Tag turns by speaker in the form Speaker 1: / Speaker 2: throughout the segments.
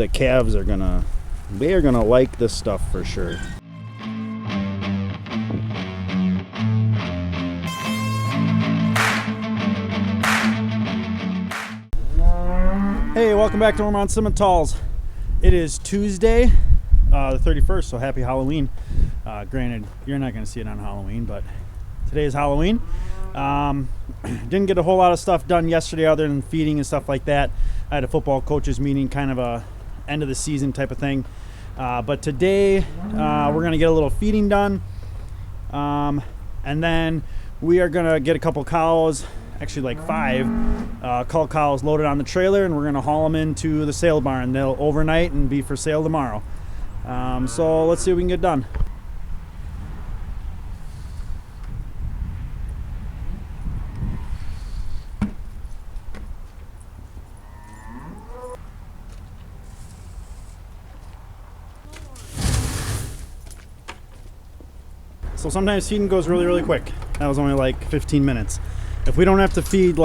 Speaker 1: the calves are gonna like this stuff for sure. Hey, welcome back to Ohrmundt Simmentals. It is Tuesday, the 31st, so happy Halloween. Granted, you're not going to see it on Halloween, but today is Halloween. Didn't get a whole lot of stuff done yesterday other than feeding and stuff like that. I had a football coaches meeting, kind of a end of the season type of thing. But today, we're going to get a little feeding done. And then we are going to get a couple cows, actually like 5 cull cows loaded on the trailer, and we're going to haul them into the sale barn. They'll overnight and be for sale tomorrow. So let's see what we can get done. So sometimes feeding goes really, really quick. That was only like 15 minutes. If we don't have to feed we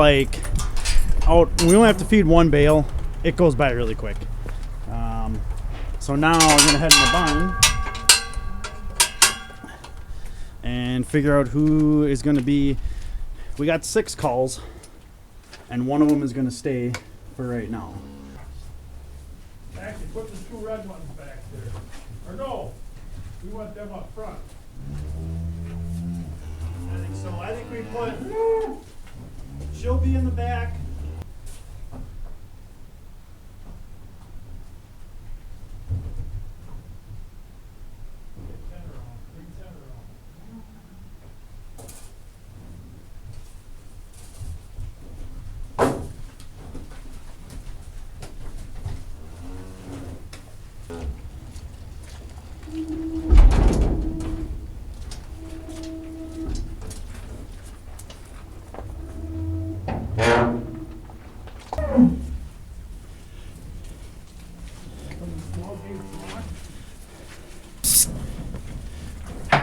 Speaker 1: only have to feed one bale, it goes by really quick. So now we're gonna head in the barn and figure out who is gonna be. We got 6 culls, and one of them is gonna stay for right now.
Speaker 2: Actually, put the 2 red ones back there. Or no, we want them up front. I think so. I think we put. She'll be in the back.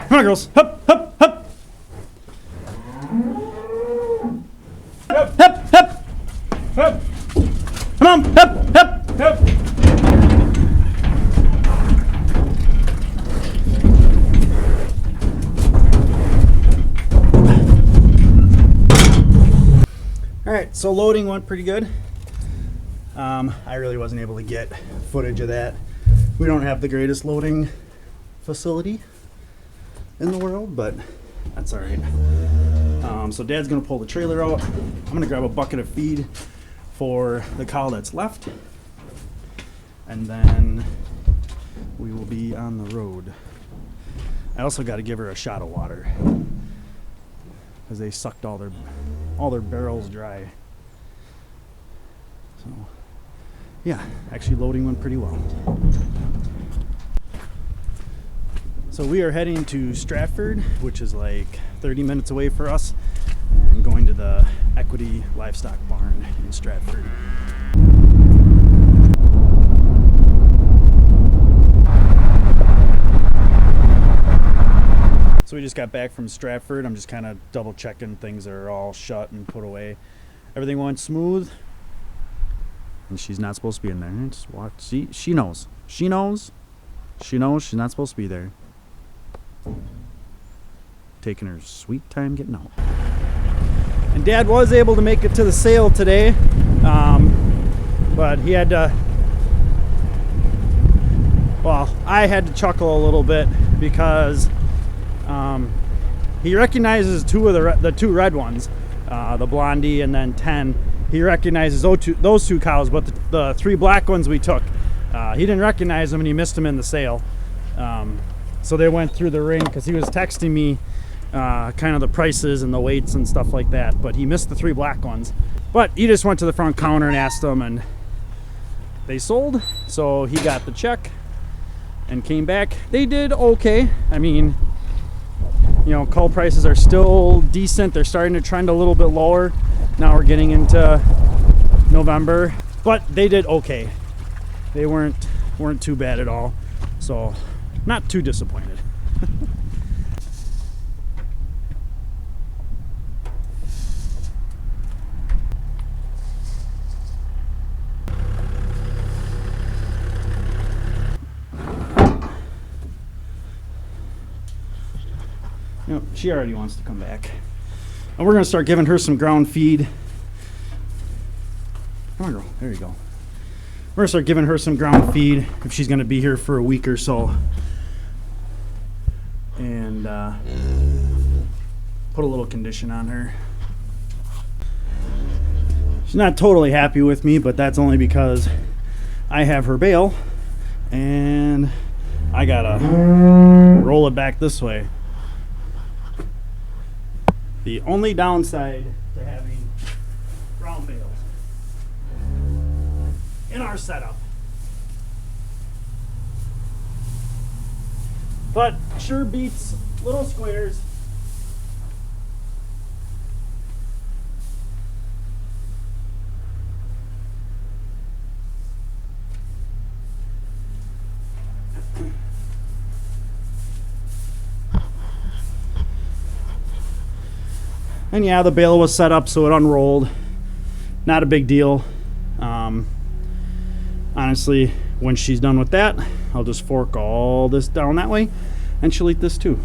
Speaker 1: Come on, girls. Hup, hup, hup. Hup, hup, hup.
Speaker 2: Hup,
Speaker 1: Come on, hup, hup.
Speaker 2: hup.
Speaker 1: All right, so loading went pretty good. I really wasn't able to get footage of that. We don't have the greatest loading facility in the world, but that's all right. So Dad's gonna pull the trailer out. I'm gonna grab a bucket of feed for the cow that's left, and then we will be on the road. I also got to give her a shot of water because they sucked all their barrels dry. So yeah, actually loading went pretty well. So we are heading to Stratford, which is like 30 minutes away for us, and going to the Equity Livestock Barn in Stratford. So we just got back from Stratford. I'm just kind of double checking things are all shut and put away. Everything went smooth. And she's not supposed to be in there. Just watch. See, she knows. She knows. She knows she's not supposed to be there. Taking her sweet time getting out. And Dad was able to make it to the sale today, but he had to. Well, I had to chuckle a little bit because he recognizes 2 of the 2 red ones, the Blondie and then 10. He recognizes those 2 cows, but the 3 black ones we took, he didn't recognize them and he missed them in the sale. So they went through the ring because he was texting me kind of the prices and the weights and stuff like that, but he missed the 3 black ones. But he just went to the front counter and asked them, and they sold. So he got the check and came back. They did okay. I mean, you know, cull prices are still decent. They're starting to trend a little bit lower. Now we're getting into November, but they did okay. They weren't too bad at all. So not too disappointed. No, she already wants to come back. And we're gonna start giving her some ground feed. Come on, girl. There you go. We're gonna start giving her some ground feed if she's gonna be here for a week or so. And put a little condition on her. She's not totally happy with me, but that's only because I have her bale and I gotta roll it back this way. The only downside to having ground bales in our setup. But sure beats little squares. And yeah, the bale was set up so it unrolled. Not a big deal. Honestly, when she's done with that, I'll just fork all this down that way and she'll eat this too.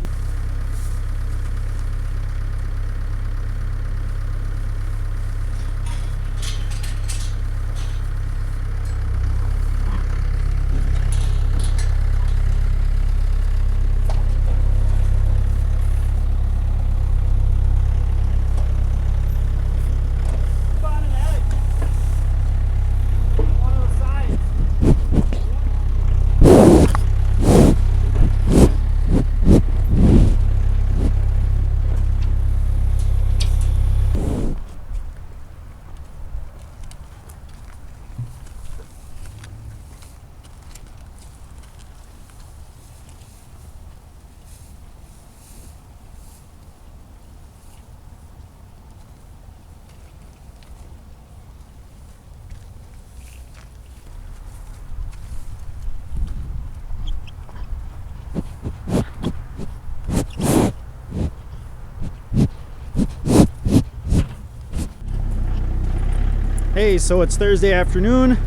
Speaker 1: Hey, so it's Thursday afternoon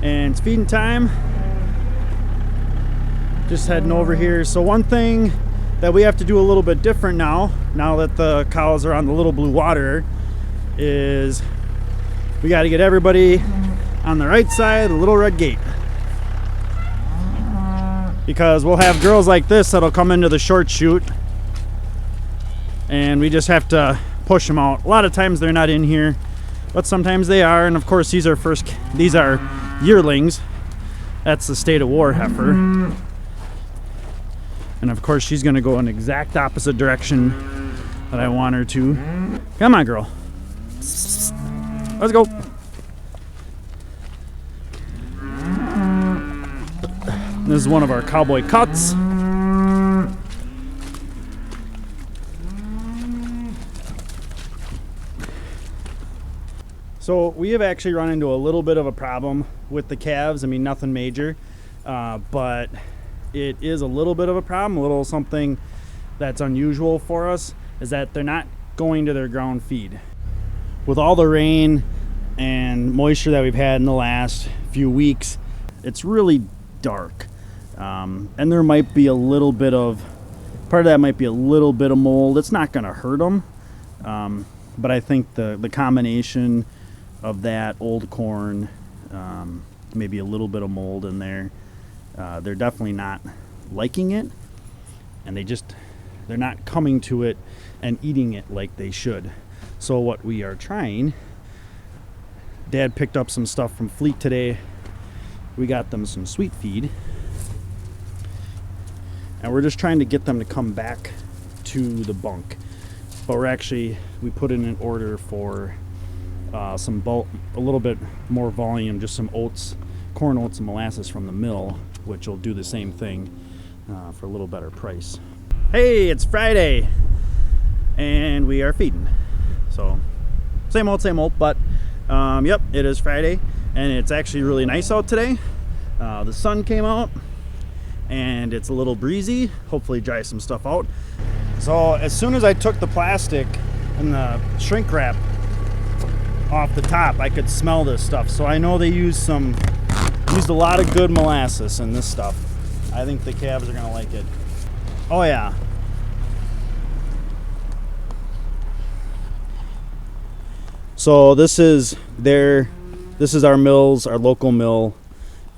Speaker 1: and it's feeding time. Just heading over here. So one thing that we have to do a little bit different now that the cows are on the little blue water, is we got to get everybody on the right side of the little red gate. Because we'll have girls like this that'll come into the short chute and we just have to push them out. A lot of times they're not in here, but sometimes they are. And of course these are yearlings. That's the State of War heifer. And of course she's gonna go in exact opposite direction that I want her to. Come on, girl. Let's go. This is one of our cowboy cuts. So we have actually run into a little bit of a problem with the calves. I mean, nothing major, but it is a little bit of a problem, a little something that's unusual for us, is that they're not going to their ground feed. With all the rain and moisture that we've had in the last few weeks, it's really dark. And there might be a little bit of, part of that might be a little bit of mold. It's not gonna hurt them, but I think the combination of that, old corn, maybe a little bit of mold in there, they're definitely not liking it, and they're not coming to it and eating it like they should. So what we are trying, Dad picked up some stuff from Fleet today. We got them some sweet feed, and we're just trying to get them to come back to the bunk. But we put in an order for some bulk, a little bit more volume, just some oats, corn oats and molasses from the mill, which will do the same thing for a little better price. Hey, it's Friday and we are feeding. So same old, but yep, it is Friday and it's actually really nice out today. The sun came out and it's a little breezy, hopefully dry some stuff out. So as soon as I took the plastic and the shrink wrap off the top, I could smell this stuff. So I know they used a lot of good molasses in this stuff. I think the calves are gonna like it. Oh yeah. So this is our mills, our local mill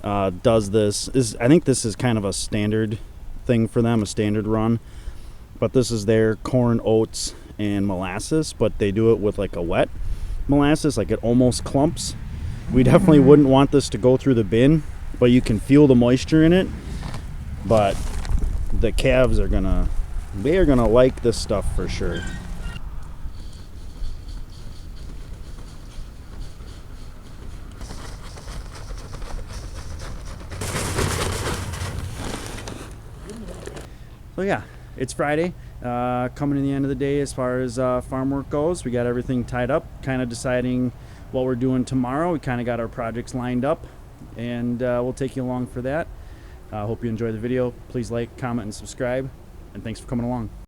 Speaker 1: does this. I think this is kind of a standard thing for them, a standard run. But this is their corn, oats, and molasses, but they do it with like a wet molasses, like it almost clumps. We definitely wouldn't want this to go through the bin, but you can feel the moisture in it. But the calves are gonna like this stuff for sure. So yeah, it's Friday, coming to the end of the day as far as farm work goes. We got everything tied up, kind of deciding what we're doing tomorrow. We kind of got our projects lined up, and we'll take you along for that. Hope you enjoy the video. Please like, comment, and subscribe, and thanks for coming along.